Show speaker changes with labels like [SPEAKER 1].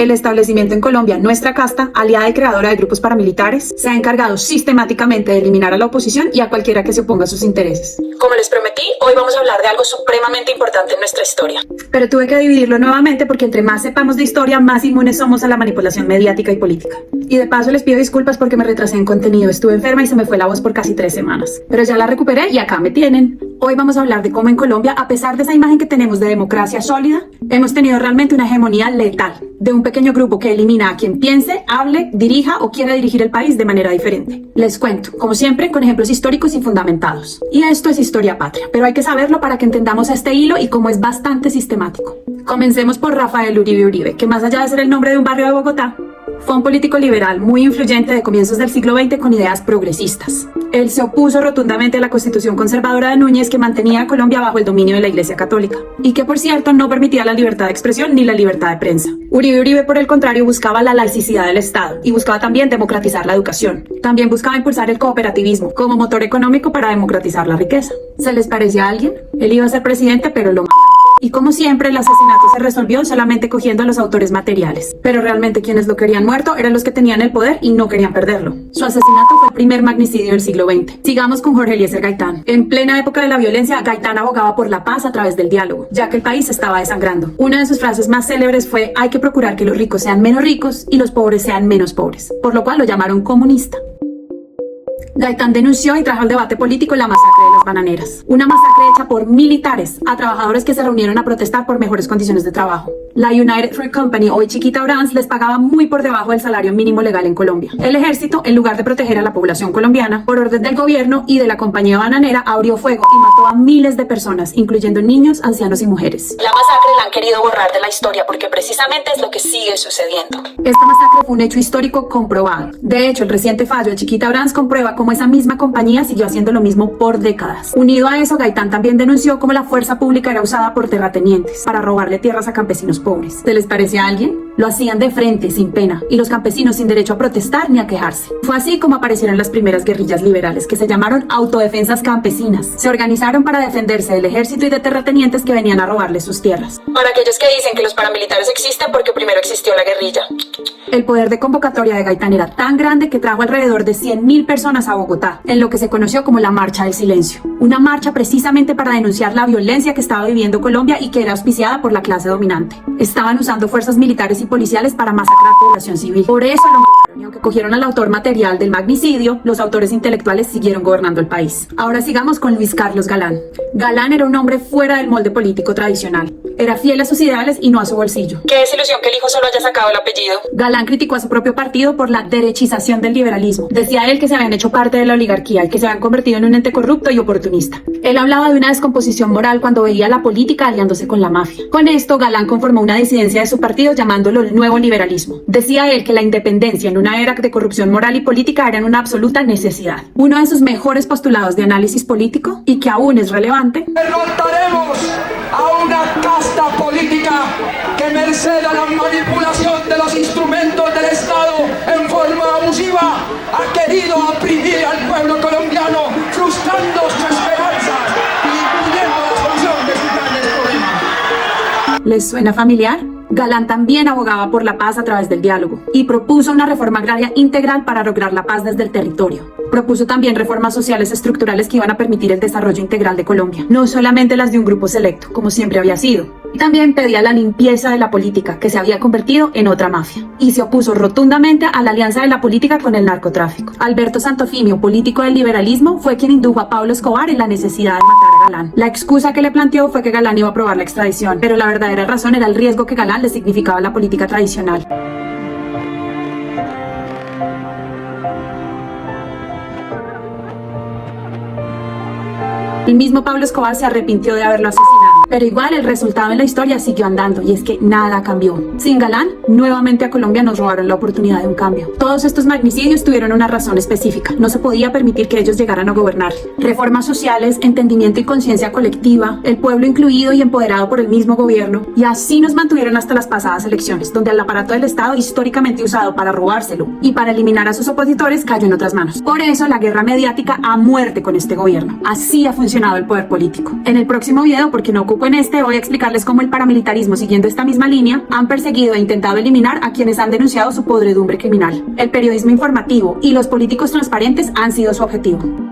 [SPEAKER 1] El establecimiento en Colombia, Nuestra Casta, aliada y creadora de grupos paramilitares, se ha encargado sistemáticamente de eliminar a la oposición y a cualquiera que se oponga a sus intereses.
[SPEAKER 2] Como les prometí, hoy vamos a hablar de algo supremamente importante en nuestra historia.
[SPEAKER 1] Pero tuve que dividirlo nuevamente porque entre más sepamos de historia, más inmunes somos a la manipulación mediática y política. Y de paso les pido disculpas porque me retrasé en contenido, estuve enferma y se me fue la voz por casi 3 semanas. Pero ya la recuperé y acá me tienen. Hoy vamos a hablar de cómo en Colombia, a pesar de esa imagen que tenemos de democracia sólida, hemos tenido realmente una hegemonía letal de un pequeño grupo que elimina a quien piense, hable, dirija o quiera dirigir el país de manera diferente. Les cuento, como siempre, con ejemplos históricos y fundamentados. Y esto es historia patria, pero hay que saberlo para que entendamos este hilo y cómo es bastante sistemático. Comencemos por Rafael Uribe Uribe, que más allá de ser el nombre de un barrio de Bogotá, fue un político liberal muy influyente de comienzos del siglo XX con ideas progresistas. Él se opuso rotundamente a la constitución conservadora de Núñez que mantenía a Colombia bajo el dominio de la Iglesia Católica y que, por cierto, no permitía la libertad de expresión ni la libertad de prensa. Uribe Uribe, por el contrario, buscaba la laicidad del Estado y buscaba también democratizar la educación. También buscaba impulsar el cooperativismo como motor económico para democratizar la riqueza. ¿Se les parece a alguien? Él iba a ser presidente, pero lo mataron. Y como siempre, el asesinato se resolvió solamente cogiendo a los autores materiales. Pero realmente quienes lo querían muerto eran los que tenían el poder y no querían perderlo. Su asesinato fue el primer magnicidio del siglo XX. Sigamos con Jorge Eliezer Gaitán. En plena época de la violencia, Gaitán abogaba por la paz a través del diálogo, ya que el país se estaba desangrando. Una de sus frases más célebres fue: hay que procurar que los ricos sean menos ricos y los pobres sean menos pobres, por lo cual lo llamaron comunista. Gaitán denunció y trajo al debate político la masacre de las bananeras, una masacre hecha por militares a trabajadores que se reunieron a protestar por mejores condiciones de trabajo. La United Fruit Company, hoy Chiquita Orange, les pagaba muy por debajo del salario mínimo legal en Colombia. El ejército, en lugar de proteger a la población colombiana, por orden del gobierno y de la compañía bananera, abrió fuego y mató a miles de personas, incluyendo niños, ancianos y mujeres.
[SPEAKER 2] La masacre la han querido borrar de la historia porque precisamente es lo que sigue sucediendo.
[SPEAKER 1] Esta masacre fue un hecho histórico comprobado. De hecho, el reciente fallo de Chiquita Orange comprueba cómo esa misma compañía siguió haciendo lo mismo por décadas. Unido a eso, Gaitán también denunció cómo la fuerza pública era usada por terratenientes para robarle tierras a campesinos pobres. ¿Se les parece a alguien? Lo hacían de frente, sin pena, y los campesinos sin derecho a protestar ni a quejarse. Fue así como aparecieron las primeras guerrillas liberales, que se llamaron autodefensas campesinas. Se organizaron para defenderse del ejército y de terratenientes que venían a robarles sus tierras.
[SPEAKER 2] Para aquellos que dicen que los paramilitares existen porque primero existió la guerrilla.
[SPEAKER 1] El poder de convocatoria de Gaitán era tan grande que trajo alrededor de 100.000 personas a Bogotá, en lo que se conoció como la Marcha del Silencio. Una marcha precisamente para denunciar la violencia que estaba viviendo Colombia y que era auspiciada por la clase dominante. Estaban usando fuerzas militares y policiales para masacrar población civil. Por eso lo mataron, y aunque cogieron al autor material del magnicidio, los autores intelectuales siguieron gobernando el país. Ahora sigamos con Luis Carlos Galán. Galán era un hombre fuera del molde político tradicional. Era fiel a sus ideales y no a su bolsillo.
[SPEAKER 2] Qué desilusión que el hijo solo haya sacado el apellido.
[SPEAKER 1] Galán criticó a su propio partido por la derechización del liberalismo. Decía él que se habían hecho parte de la oligarquía y que se habían convertido en un ente corrupto y oportunista. Él hablaba de una descomposición moral cuando veía la política aliándose con la mafia. Con esto, Galán conformó una disidencia de su partido llamándolo el nuevo liberalismo. Decía él que la independencia en una era de corrupción moral y política era una absoluta necesidad. Uno de sus mejores postulados de análisis político, y que aún es relevante:
[SPEAKER 3] derrotaremos a una casta política que, merced a la manipulación de los instrumentos del Estado en forma abusiva, ha querido oprimir al pueblo colombiano, frustrando su esperanza y impidiendo la solución de sus grandes problemas.
[SPEAKER 1] ¿Les suena familiar? Galán también abogaba por la paz a través del diálogo y propuso una reforma agraria integral para lograr la paz desde el territorio. Propuso también reformas sociales estructurales que iban a permitir el desarrollo integral de Colombia, no solamente las de un grupo selecto, como siempre había sido. Y también pedía la limpieza de la política, que se había convertido en otra mafia. Y se opuso rotundamente a la alianza de la política con el narcotráfico. Alberto Santofimio, político del liberalismo, fue quien indujo a Pablo Escobar en la necesidad de matar a Galán. La excusa que le planteó fue que Galán iba a aprobar la extradición, pero la verdadera razón era el riesgo que Galán le significaba a la política tradicional. El mismo Pablo Escobar se arrepintió de haberlo asesinado, pero igual el resultado en la historia siguió andando, y es que nada cambió. Sin Galán, nuevamente a Colombia nos robaron la oportunidad de un cambio. Todos estos magnicidios tuvieron una razón específica. No se podía permitir que ellos llegaran a gobernar. Reformas sociales, entendimiento y conciencia colectiva, el pueblo incluido y empoderado por el mismo gobierno, y así nos mantuvieron hasta las pasadas elecciones, donde el aparato del Estado, históricamente usado para robárselo y para eliminar a sus opositores, cayó en otras manos. Por eso la guerra mediática a muerte con este gobierno. Así ha funcionado el poder político. En el próximo video, porque no ocupo truco en este, voy a explicarles cómo el paramilitarismo, siguiendo esta misma línea, han perseguido e intentado eliminar a quienes han denunciado su podredumbre criminal. El periodismo informativo y los políticos transparentes han sido su objetivo.